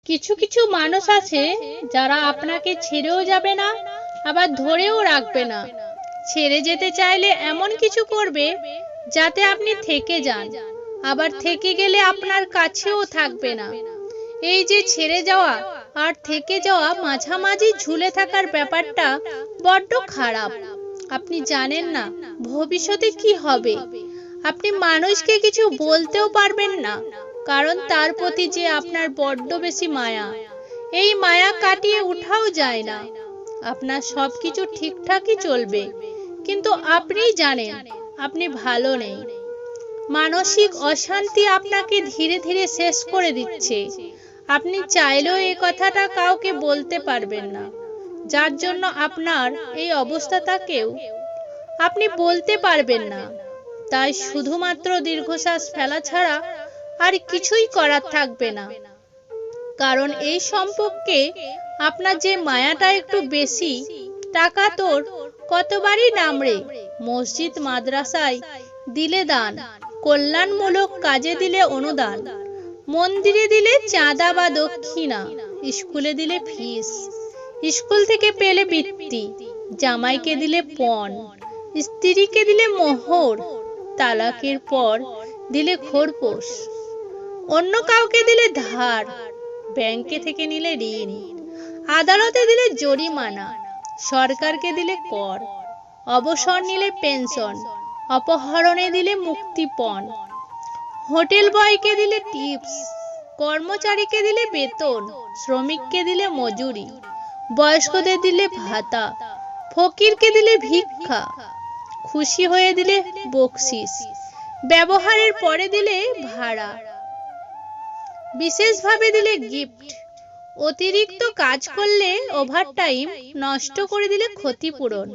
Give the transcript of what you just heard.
কিছু কিছু মানুষ আছে যারা আপনাকে ছেড়েও যাবে না, আবার ধরেও রাখবে না। ছেড়ে যেতে চাইলে এমন কিছু করবে যাতে আপনি থেকে যান, আবার থেকে গেলে আপনার কাছেও থাকবে না। এই যে ছেড়ে যাওয়া আর থেকে যাওয়া মাঝামাঝি ঝুলে থাকার ব্যাপারটা বড্ড খারাপ। আপনি জানেন না ভবিষ্যতে কি হবে। আপনি মানুষকে কিছু বলতেও পারবেন না, কারণ তার প্রতি যে আপনার বড্ড বেশি মায়া, এই মায়া কাটিয়ে উঠাও যায় না। আপনার সবকিছু ঠিকঠাকই চলবে, কিন্তু আপনিই জানেন আপনি ভালো নেই। মানসিক অশান্তি আপনাকে ধীরে ধীরে শেষ করে দিচ্ছে। আপনি চাইলেও এই কথাটা কাউকে বলতে পারবেন না, যার জন্য আপনার এই অবস্থাটাকেও আপনি বলতে পারবেন না। তাই শুধুমাত্র দীর্ঘশ্বাস ফেলা ছাড়া আর কিছুই করার থাকবে না। কারণ এই সম্পর্কে আপনার যে মায়াটা একটু বেশি, টাকা তোর কতবারই নামড়ে, মসজিদ মাদ্রাসায় দিলে দান, কল্যাণমূলক কাজে দিলে অনুদান, মন্দিরে দিলে চাঁদা বা দক্ষিণা, স্কুলে দিলে ফিস, স্কুল থেকে পেলে বৃত্তি, জামাইকে দিলে পণ, স্ত্রীকে দিলে মোহর, তালাকের পর দিলে খোরপোশ, অন্য কাউকে দিলে ধার, ব্যাংকে থেকে নিলে ঋণ, আদালতে দিলে জরিমানা, সরকারকে দিলে কর, অবসর নিলে পেনশন, অপহরণে দিলে মুক্তিপণ, হোটেল বয়কে দিলে টিপস, কর্মচারীকে দিলে বেতন, শ্রমিককে দিলে মজুরি, বয়স্কদের দিলে ভাতা, ফকিরকে দিলে ভিক্ষা, খুশি হয়ে দিলে বকশিস, ব্যবহারের পরে দিলে ভাড়া, বিশেষভাবে দিলে গিফট, অতিরিক্ত কাজ করলে ওভারটাইম, নষ্ট করে দিলে ক্ষতিপূরণ।